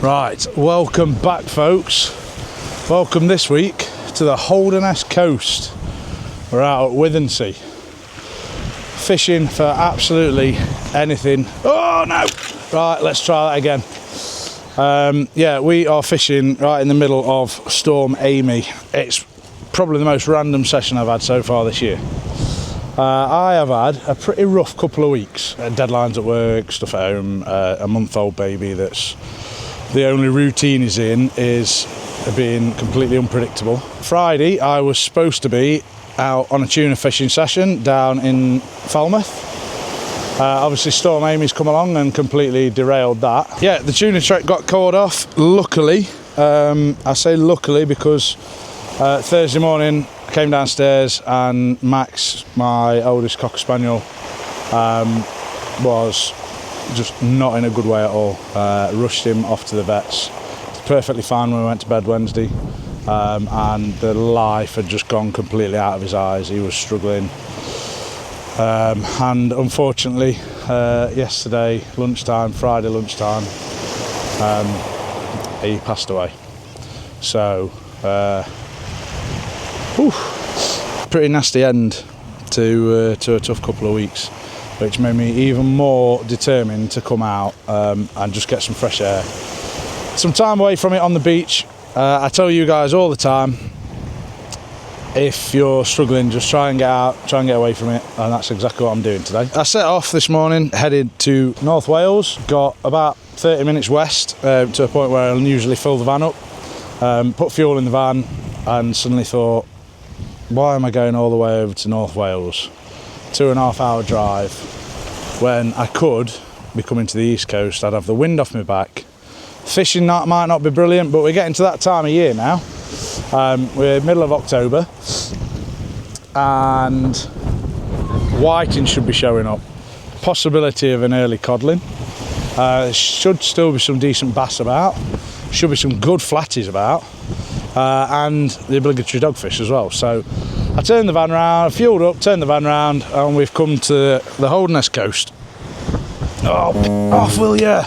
Right, welcome back folks. Welcome this week to the Holderness coast. We're out at Withernsea, fishing for absolutely anything. Oh no! Right, let's try that again. Yeah, we are fishing right in the middle of Stormy. It's probably the most random session I've had so far this year. I have had a pretty rough couple of weeks. Deadlines at work, stuff at home, a month-old baby that's the only routine he's in is being completely unpredictable. Friday, I was supposed to be out on a tuna fishing session down in Falmouth. Obviously, Storm Amy's come along and completely derailed that. Yeah, the tuna trek got called off. Luckily, I say luckily because Thursday morning I came downstairs and Max, my oldest cocker spaniel, was just not in a good way at all. Rushed him off to the vets. Perfectly fine when we went to bed Wednesday, and the life had just gone completely out of his eyes. He was struggling, and unfortunately yesterday lunchtime, Friday lunchtime, he passed away. So pretty nasty end to a tough couple of weeks, which made me even more determined to come out and just get some fresh air. Some time away from it on the beach. I tell you guys all the time, if you're struggling, just try and get out, try and get away from it, and that's exactly what I'm doing today. I set off this morning, headed to North Wales, got about 30 minutes west to a point where I'll usually fill the van up, put fuel in the van, and suddenly thought, why am I going all the way over to North Wales? 2.5 hour drive, when I could be coming to the east coast. I'd have the wind off my back. Fishing might not be brilliant, but we're getting to that time of year now. We're middle of October and whiting should be showing up. Possibility of an early codling. Should still be some decent bass about. Should be some good flatties about, and the obligatory dogfish as well. So I turned the van round, fueled up, turned the van round, and we've come to the Holderness coast. Oh, off will ya?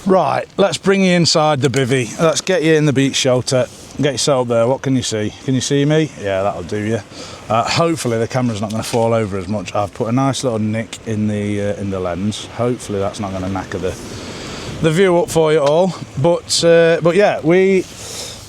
Right, let's bring you inside the bivvy. Let's get you in the beach shelter. Get yourself there. What can you see? Can you see me? Yeah, that'll do you. Hopefully the camera's not going to fall over as much. I've put a nice little nick in the lens. Hopefully that's not going to knacker the view up for you all. But yeah,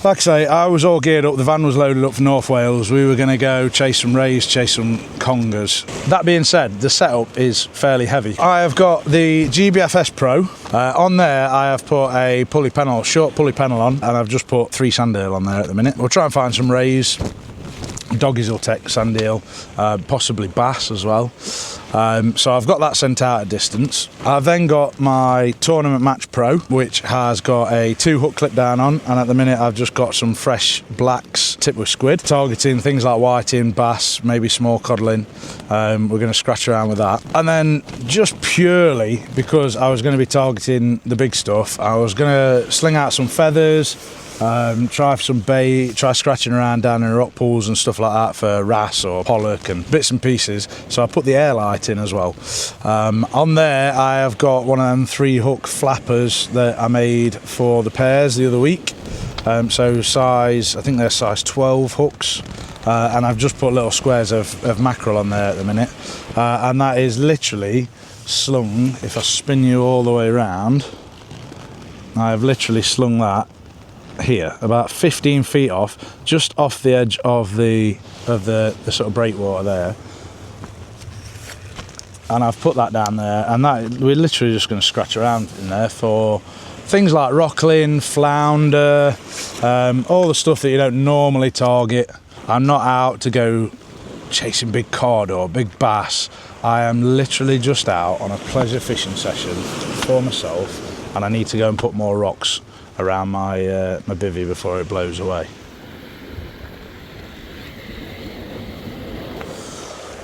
like I say, I was all geared up. The van was loaded up for North Wales. We were going to go chase some rays, chase some congers. That being said, the setup is fairly heavy. I have got the GBFS Pro. On there, I have put a pulley pennel, short pulley pennel on, and I've just put 3 sand eel on there at the minute. We'll try and find some rays. Doggies will take sand eel, possibly bass as well. So I've got that sent out at distance. I've then got my Tournament Match Pro, which has got a 2 hook clip down on, and at the minute I've just got some fresh blacks tipped with squid, targeting things like whiting, bass, maybe small codling. We're going to scratch around with that. And then just purely because I was going to be targeting the big stuff, I was going to sling out some feathers, try some bait, try scratching around down in rock pools and stuff like that for wrasse or pollock and bits and pieces. So I put the air light in as well. On there I have got one of them 3 hook flappers that I made for the pairs the other week. So size, I think they're size 12 hooks. And I've just put little squares of mackerel on there at the minute. And that is literally slung, if I spin you all the way around, I've literally slung that here about 15 feet off, just off the edge of the sort of breakwater there, and I've put that down there, and that we're literally just going to scratch around in there for things like rockling, flounder, all the stuff that you don't normally target. I'm not out to go chasing big cod or big bass. I am literally just out on a pleasure fishing session for myself, and I need to go and put more rocks around my bivvy before it blows away.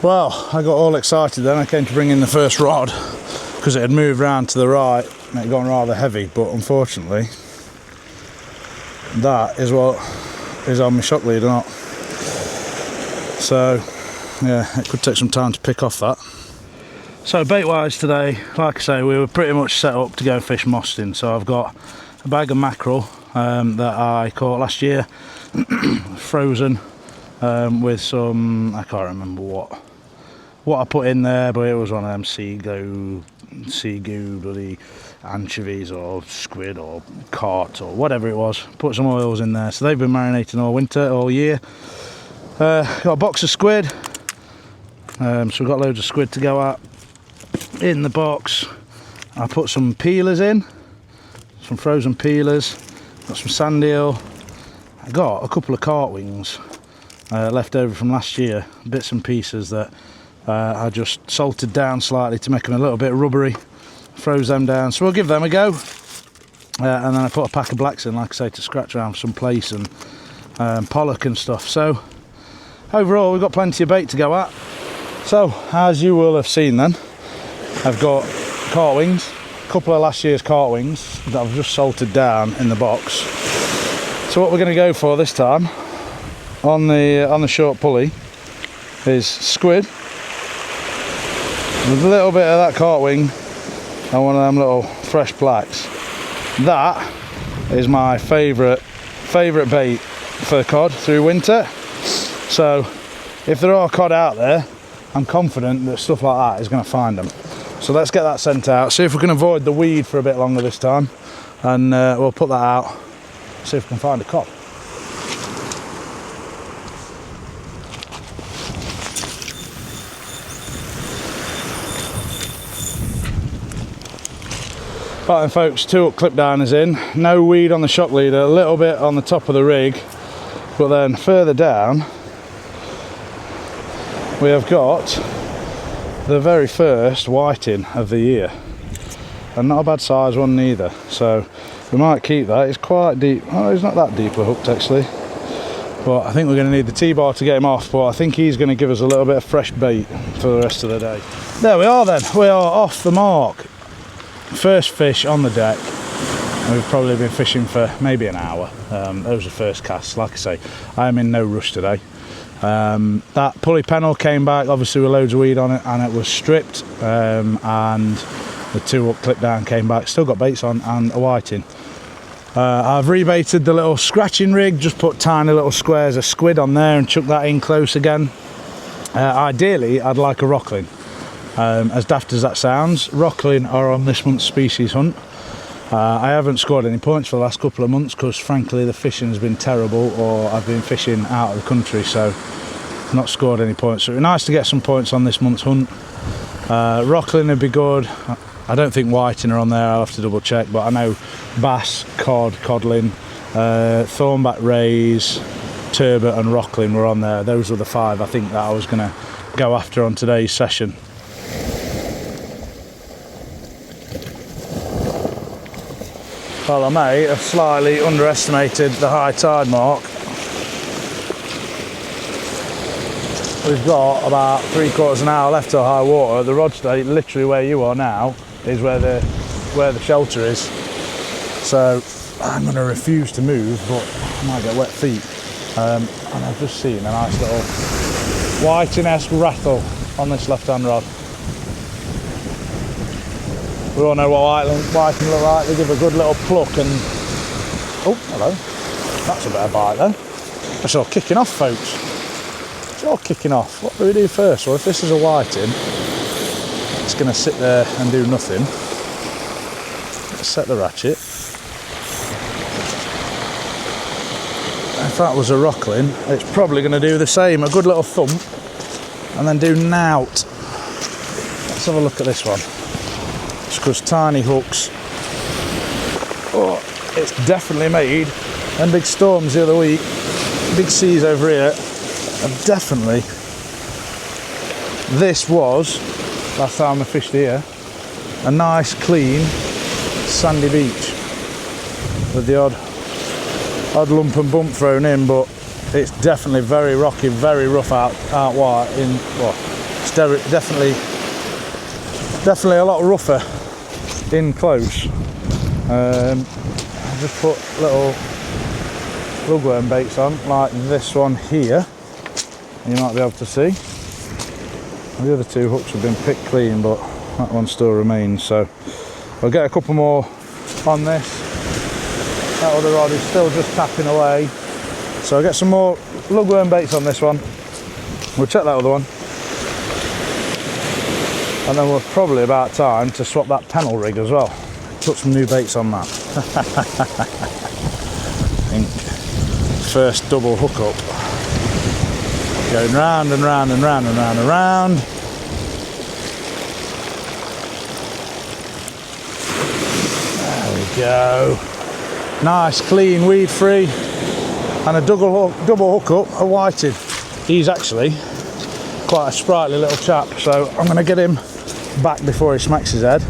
Well, I got all excited then. I came to bring in the first rod because it had moved round to the right and it had gone rather heavy, but unfortunately that is what is on my shock lead or not. So yeah, it could take some time to pick off that. So bait wise today, like I say, we were pretty much set up to go fish mosting. So I've got a bag of mackerel that I caught last year, frozen, with some, I can't remember what I put in there, but it was one of them sea goo bloody anchovies or squid or carp or whatever it was. Put some oils in there, so they've been marinating all year. Got a box of squid, so we've got loads of squid to go at. In the box I put some peelers in, some frozen peelers, got some sand eel, I got a couple of carp wings left over from last year, bits and pieces that I just salted down slightly to make them a little bit rubbery, froze them down, so we'll give them a go. And then I put a pack of blacks in, like I say, to scratch around for some plaice and pollock and stuff. So overall we've got plenty of bait to go at. So as you will have seen then, I've got carp wings, a couple of last year's carp wings that I've just salted down in the box. So what we're going to go for this time on the short pulley is squid with a little bit of that carp wing and one of them little fresh blacks. That is my favourite bait for cod through winter. So if there are cod out there, I'm confident that stuff like that is going to find them. So let's get that sent out, see if we can avoid the weed for a bit longer this time, and we'll put that out, see if we can find a cod. Right then folks, 2 up clip downers in, no weed on the shock leader, a little bit on the top of the rig, but then further down we have got the very first whiting of the year, and not a bad size one neither, so we might keep that. It's quite deep. Oh, he's not that deeply hooked actually, but I think we're going to need the T-bar to get him off, but I think he's going to give us a little bit of fresh bait for the rest of the day. There we are then, we are off the mark. First fish on the deck, and we've probably been fishing for maybe an hour. Those are first casts. Like I say, I am in no rush today. That pulley pennel came back obviously with loads of weed on it, and it was stripped, and the 2 up clip down came back, still got baits on and a whiting. I've rebaited the little scratching rig, just put tiny little squares of squid on there and chuck that in close again. Ideally I'd like a rockling, as daft as that sounds. Rockling are on this month's species hunt. I haven't scored any points for the last couple of months because frankly the fishing has been terrible, or I've been fishing out of the country, so not scored any points. So it'd be nice to get some points on this month's hunt. Rockling would be good. I don't think whiting are on there, I'll have to double check, but I know bass, cod, codlin, thornback rays, turbot and rockling were on there. Those were the 5 I think that I was going to go after on today's session. Well, I may have slightly underestimated the high tide mark. We've got about 3/4 an hour left till high water. The rod state, literally where you are now, is where the shelter is. So I'm going to refuse to move, but I might get wet feet. And I've just seen a nice little whiting-esque rattle on this left-hand rod. We all know what whiting look like. They give a good little pluck and... Oh, hello. That's a better bite then. It's all kicking off, folks. It's all kicking off. What do we do first? Well, if this is a whiting, it's going to sit there and do nothing. Let's set the ratchet. If that was a rockling, it's probably going to do the same. A good little thump and then do nout. Let's have a look at this one. Just because tiny hooks. Oh, it's definitely made. And big storms the other week, big seas over here, have definitely... This was, last time I fished here, a nice clean sandy beach with the odd lump and bump thrown in, but it's definitely very rocky, very rough out wide. It's definitely a lot rougher in close. I just put little lugworm baits on, like this one here. You might be able to see. The other 2 hooks have been picked clean, but that one still remains. So I'll get a couple more on this. That other rod is still just tapping away. So I'll get some more lugworm baits on this one. We'll check that other one. And then we're probably about time to swap that pennel rig as well. Put some new baits on that. I think first double hook up. Going round and round and round and round and round. There we go. Nice, clean, weed free. And a double hook up, a whiting. He's actually quite a sprightly little chap, so I'm going to get him back before he smacks his head.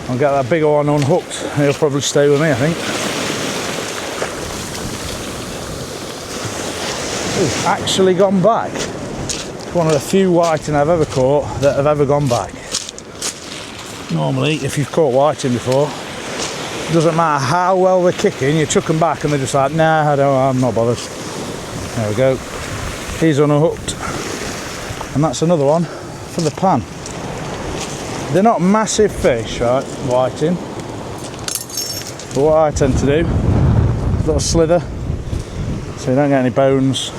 I'll get that bigger one unhooked and he'll probably stay with me, I think. He's actually gone back. It's one of the few whiting I've ever caught that have ever gone back. Normally, if you've caught whiting before, it doesn't matter how well they're kicking, you chuck them back and they're just like, nah, I'm not bothered. There we go. He's unhooked. And that's another one for the pan. They're not massive fish, right, whiting. But what I tend to do, a little slither, so you don't get any bones.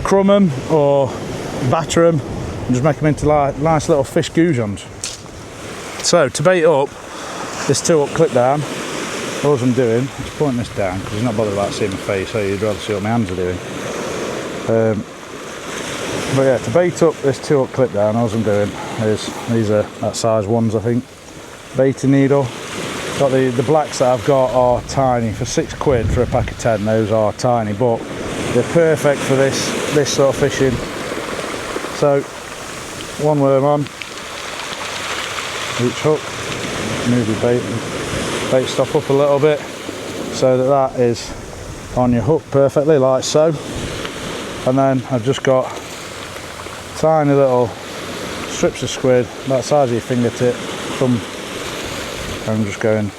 Crumb them or batter them and just make them into like nice little fish goujons. So to bait up this 2-hook clip down, all I'm doing is pointing this down because he's not bothered about seeing my face, so you'd rather see what my hands are doing. But yeah, to bait up this 2-hook clip down, all I'm doing is, these are at size 1s I think, baiting needle. Got the blacks that I've got are tiny, for £6 for a pack of 10, those are tiny, but they're perfect for this sort of fishing. So, one worm on each hook, move your bait stop up a little bit so that is on your hook perfectly, like so. And then I've just got tiny little strips of squid, about the size of your fingertip, thumb. I'm just going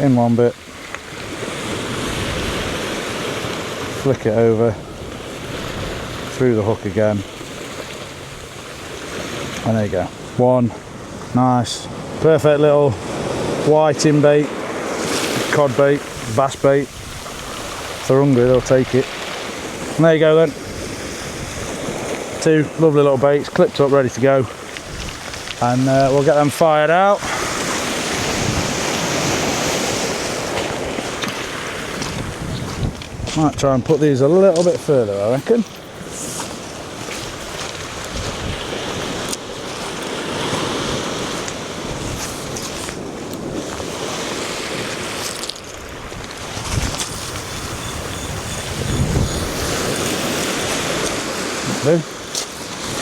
in one bit, flick it over, through the hook again, and there you go. One nice, perfect little whiting bait, cod bait, bass bait. If they're hungry, they'll take it. And there you go then. 2 lovely little baits, clipped up, ready to go. And we'll get them fired out. Might try and put these a little bit further, I reckon.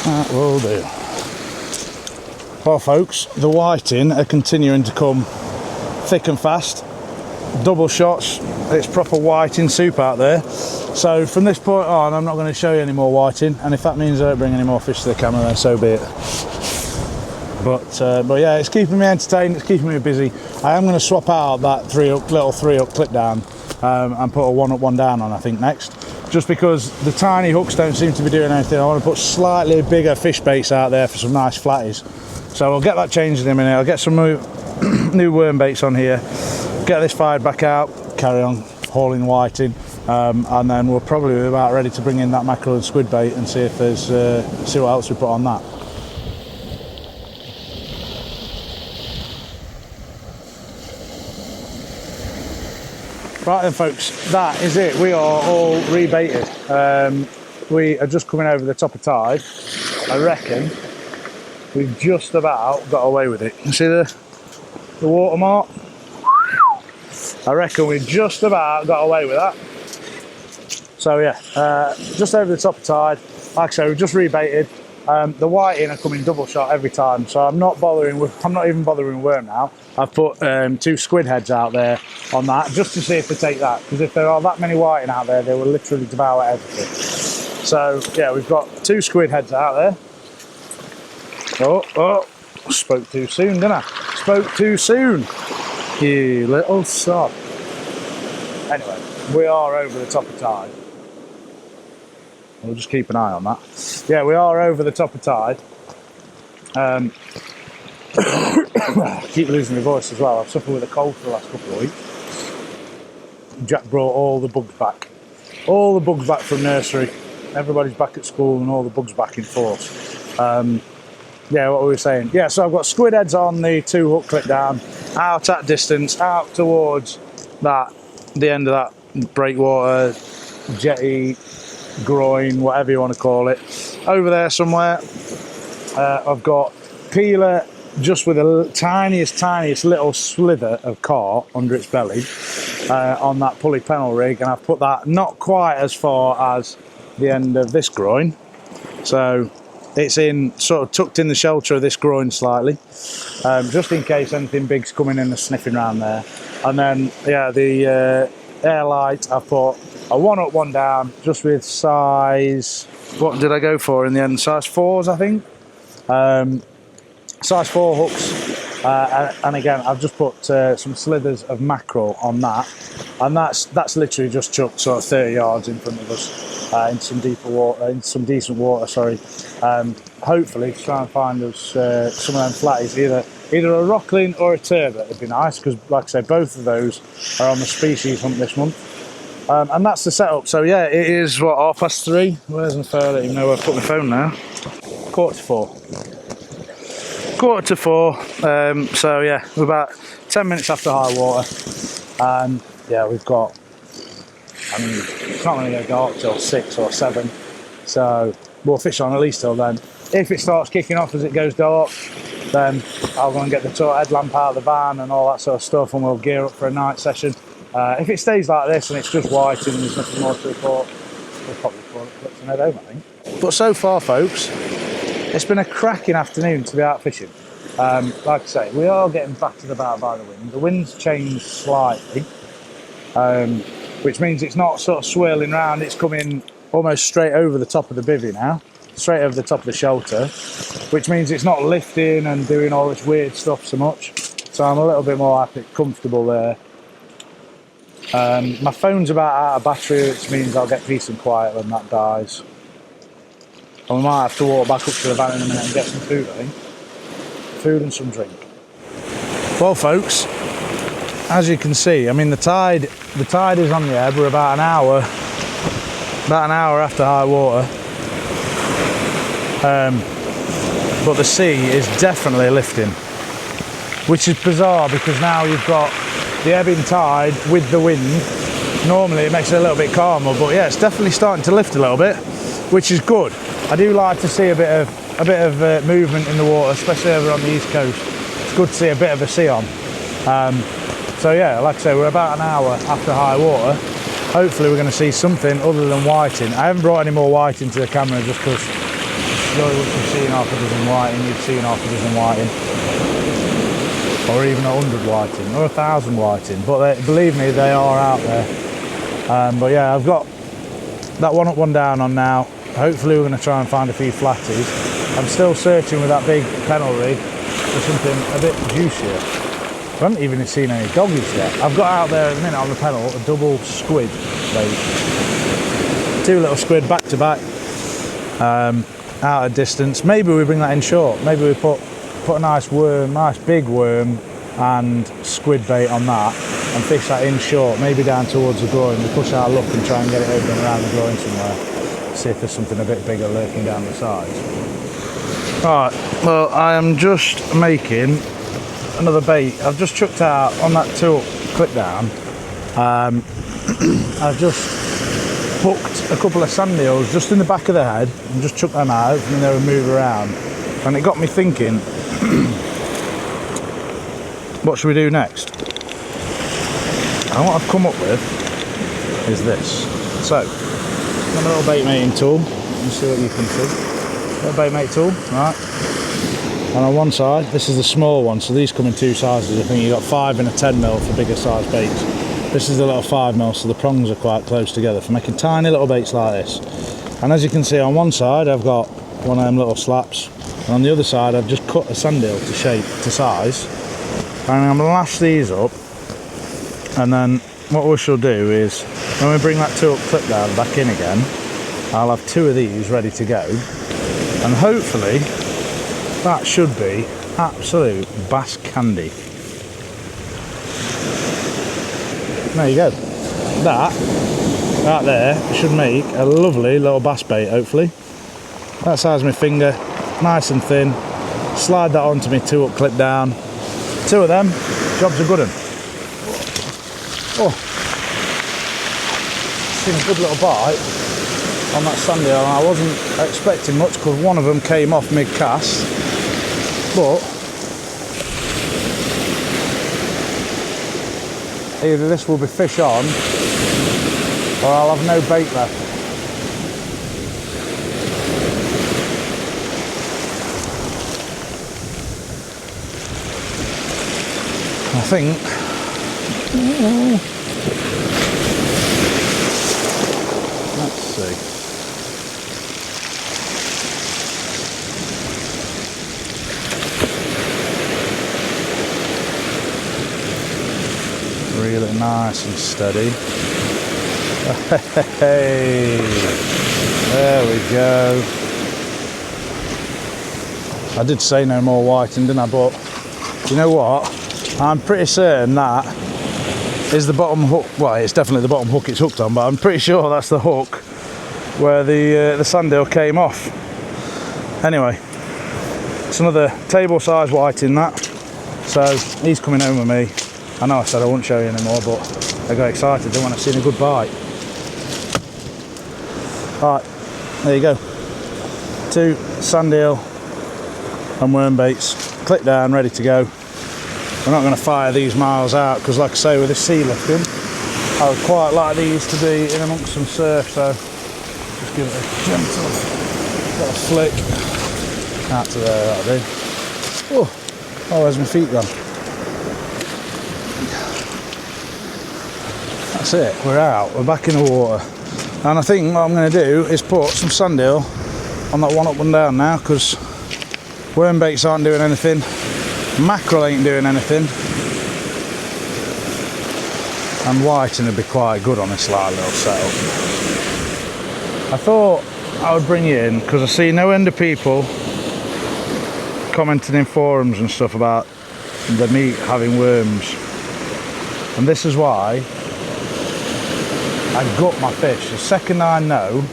That will do. Well folks, the whiting are continuing to come thick and fast. Double shots, it's proper whiting soup out there. So from this point on, I'm not going to show you any more whiting, and if that means I don't bring any more fish to the camera, then so be it. But yeah, it's keeping me entertained, it's keeping me busy. I am going to swap out that little 3-hook clip down and put a 1-up, 1 down on, I think, next. Just because the tiny hooks don't seem to be doing anything. I want to put slightly bigger fish baits out there for some nice flatties. So I'll get that changed in a minute. I'll get some new worm baits on here, get this fired back out, carry on hauling whiting, and then we'll probably be about ready to bring in that mackerel and squid bait and see if there's see what else we put on that. Right then folks, that is it. We are all rebaited. We are just coming over the top of tide. I reckon we've just about got away with it. You see the watermark? I reckon we just about got away with that. So yeah, just over the top of tide. Like I say, we've just rebaited. The whiting are coming double shot every time, so I'm not even bothering worm now. I've put 2 squid heads out there on that just to see if they take that, because if there are that many whiting out there, they will literally devour everything. So yeah, we've got 2 squid heads out there. Oh, spoke too soon, didn't I? Spoke too soon, you little sod. Anyway, we are over the top of tide. We'll just keep an eye on that. Yeah, we are over the top of tide. I keep losing my voice as well. I've suffered with a cold for the last couple of weeks. Jack brought all the bugs back. All the bugs back from nursery. Everybody's back at school and all the bugs back in force. Yeah, what were we saying? Yeah, so I've got squid heads on the 2 hook clip down, out at distance, out towards the end of that breakwater, jetty, groin, whatever you want to call it. Over there somewhere, I've got peeler just with the tiniest little slither of carp under its belly on that pulley pennel rig, and I've put that not quite as far as the end of this groin, so it's in sort of tucked in the shelter of this groin slightly, just in case anything big's coming in and sniffing around there. And then yeah, the air light, I've put a 1 up 1 down, just with size, what did I go for in the end, size 4s I think, size 4 hooks, and again I've just put some slithers of mackerel on that, and that's literally just chucked sort of 30 yards in front of us, in some deeper water, in some decent water, sorry. Hopefully to try and find us some of them flatties, either a rockling or a turbot would be nice, because like I say, both of those are on the species hunt this month. And that's the setup. So yeah, it is what, 3:30. Where's my phone? I don't even know where I put my phone now. 4:45. 4:45. So yeah, we're about 10 minutes after high water, and yeah, we've got, I mean, it's not going to get dark till 6 or 7, so we'll fish on at least till then. If it starts kicking off as it goes dark, then I'll go and get the tour headlamp out of the van and all that sort of stuff, and we'll gear up for a night session. If it stays like this and it's just white and there's nothing more to report, we'll probably call it quits and head home, I think. But so far, folks, it's been a cracking afternoon to be out fishing. Like I say, we are getting battered about by the wind. The wind's changed slightly, which means it's not sort of swirling around, it's coming almost straight over the top of the bivvy now, straight over the top of the shelter, which means it's not lifting and doing all this weird stuff so much. So I'm a little bit more happy, comfortable there. My phone's about out of battery, which means I'll get peace and quiet when that dies. And we might have to walk back up to the van in a minute and get some food, I think. Food and some drink. Well, folks, as you can see, I mean, the tide is on the ebb. We're about an hour after high water. But the sea is definitely lifting, which is bizarre, because now you've got the ebbing tide with the wind. Normally it makes it a little bit calmer, but yeah, it's definitely starting to lift a little bit, which is good. I do like to see a bit of movement in the water, especially over on the east coast. It's good to see a bit of a sea on. So yeah, like I say, we're about an hour after high water. Hopefully we're going to see something other than whiting. I haven't brought any more whiting to the camera just because once you've seen half a dozen whiting, you've seen half a dozen whiting. Or even 100 whiting, or 1,000 whiting, but believe me, they are out there. But yeah, I've got that 1 up 1 down on now. Hopefully we're going to try and find a few flatties. I'm still searching with that big pennel rig for something a bit juicier. I haven't even seen any doggies yet. I've got out there at the minute on the pennel a double squid bait. 2 little squid back to back, out at distance. Maybe we bring that in short. Maybe we put a nice worm, nice big worm and squid bait on that and fish that in short, maybe down towards the groin. We push our luck and try and get it over and around the groin somewhere, see if there's something a bit bigger lurking down the sides. Right, well, I am just making another bait. I've just chucked out on that 2 up clip down. I've just hooked a couple of sand eels just in the back of the head and just chucked them out and they would move around, and it got me thinking, what should we do next? And what I've come up with is this. So, got my little bait mating tool. Let me see what you can see. Little bait mate tool, right? And on one side, this is the small one, so these come in 2 sizes. I think you've got 5 and a 10mm for bigger size baits. This is the little 5mm, so the prongs are quite close together for making tiny little baits like this. And as you can see, on one side I've got one of them little slaps, and on the other side I've just cut a sand eel to shape, to size, and I'm going to lash these up, and then what we shall do is, when we bring that 2 up clip down back in again, I'll have 2 of these ready to go, and hopefully that should be absolute bass candy. There you go. that right there should make a lovely little bass bait, hopefully. That size of my finger, nice and thin. Slide that onto me 2-up clip down. 2 of them, job's a good one. Oh, seen a good little bite on that sandy eel, and I wasn't expecting much because one of them came off mid-cast, but either this will be fish on or I'll have no bait left. I think let's see. Really nice and steady. Hey, there we go. I did say no more whiting, didn't I? But you know what? I'm pretty certain that is the bottom hook. Well, it's definitely the bottom hook it's hooked on, but I'm pretty sure that's the hook where the sand eel came off. Anyway, it's another table size whiting that. So he's coming home with me. I know I said I wouldn't show you anymore, but I got excited when I seen a good bite. Alright, there you go. 2 sand eel and worm baits, clip down, ready to go. We're not going to fire these miles out because, like I say, with this sea lifting, I would quite like these to be in amongst some surf, so just give it a gentle little flick out to there, that'll do. Oh, where's my feet gone? That's it, we're out, we're back in the water. And I think what I'm going to do is put some sand eel on that 1 up, 1 down now, because worm baits aren't doing anything, mackerel ain't doing anything, and whiting would be quite good on this little setup. I thought I would bring you in because I see no end of people commenting in forums and stuff about the meat having worms, and this is why I gut my fish. The second I know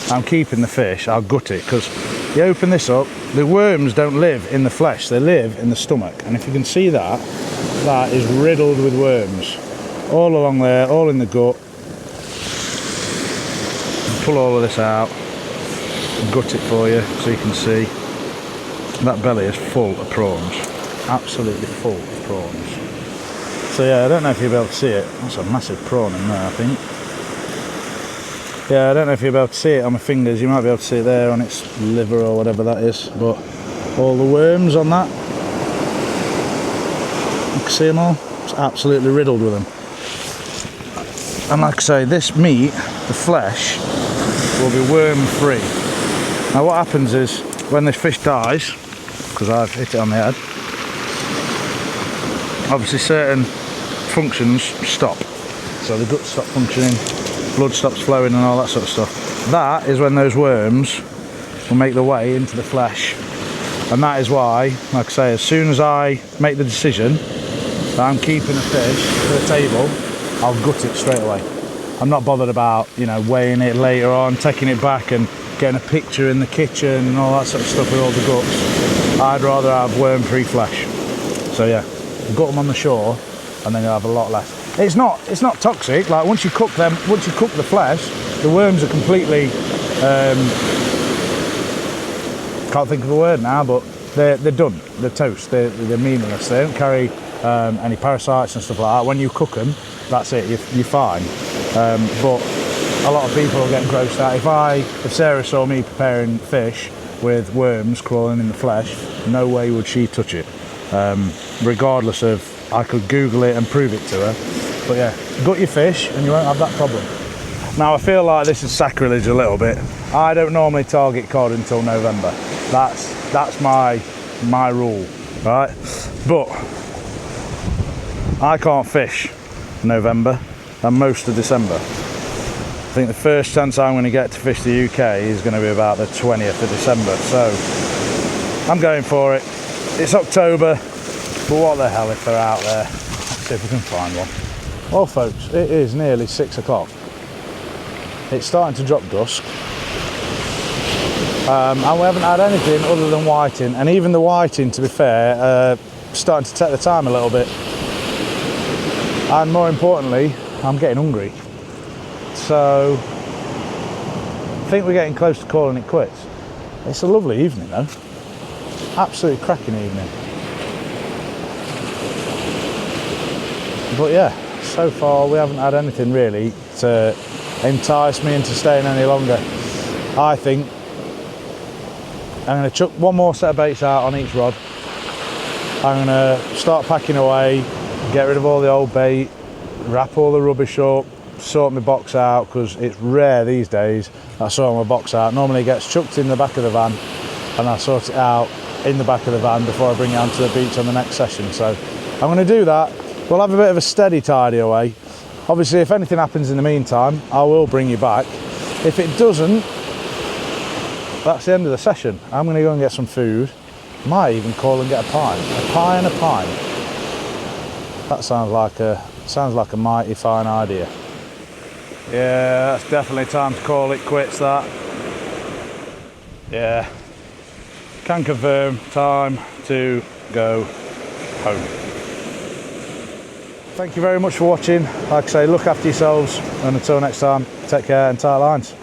I'm keeping the fish, I'll gut it, because you open this up, the worms don't live in the flesh, they live in the stomach, and if you can see that, that is riddled with worms all along there, all in the gut. Pull all of this out, gut it for you so you can see that belly is full of prawns, absolutely full of prawns. So yeah, I don't know if you'll be able to see it. That's a massive prawn in there, I think. Yeah, I don't know if you'll be able to see it on my fingers. You might be able to see it there on its liver or whatever that is, but all the worms on that, you can see them all. It's absolutely riddled with them. And like I say, this meat, the flesh, will be worm free. Now what happens is, when this fish dies, because I've hit it on the head, obviously certain functions stop. So the guts stop functioning, blood stops flowing and all that sort of stuff. That is when those worms will make their way into the flesh. And that is why, like I say, as soon as I make the decision that I'm keeping a fish for the table, I'll gut it straight away. I'm not bothered about, you know, weighing it later on, taking it back and getting a picture in the kitchen and all that sort of stuff with all the guts. I'd rather have worm-free flesh. So yeah, gut them on the shore and then you'll have a lot less. It's not toxic. Like once you cook them, once you cook the flesh, the worms are completely can't think of the word now, but they're done. They're toast. They're meaningless. They don't carry any parasites and stuff like that. When you cook them, that's it. You're fine. But a lot of people will get grossed out. If Sarah saw me preparing fish with worms crawling in the flesh, no way would she touch it. Regardless of, I could Google it and prove it to her. But yeah, gut your fish and you won't have that problem. Now I feel like this is sacrilege a little bit. I don't normally target cod until November. That's my rule, right? But I can't fish November and most of December. I think the first chance I'm going to get to fish the UK is going to be about the 20th of December. So I'm going for it. It's October, but what the hell if they're out there? Let's see if we can find one. Well folks, it is nearly 6 o'clock. It's starting to drop dusk. And we haven't had anything other than whiting, and even the whiting, to be fair, starting to take the time a little bit. And more importantly, I'm getting hungry. So I think we're getting close to calling it quits. It's a lovely evening though. Absolutely cracking evening. But yeah, so far we haven't had anything really to entice me into staying any longer. I think I'm going to chuck one more set of baits out on each rod. I'm going to start packing away, get rid of all the old bait, wrap all the rubbish up, sort my box out, because it's rare these days I sort my box out. Normally it gets chucked in the back of the van and I sort it out in the back of the van before I bring it onto the beach on the next session. So I'm going to do that. We'll have a bit of a steady tidy away. Obviously if anything happens in the meantime, I will bring you back. If it doesn't, that's the end of the session. I'm going to go and get some food. Might even call and get a pint. A pie and a pint. That sounds like a mighty fine idea. Yeah, that's definitely time to call it quits, that. Yeah. Can confirm, time to go home. Thank you very much for watching. Like I say, look after yourselves, and until next time, take care and tight lines.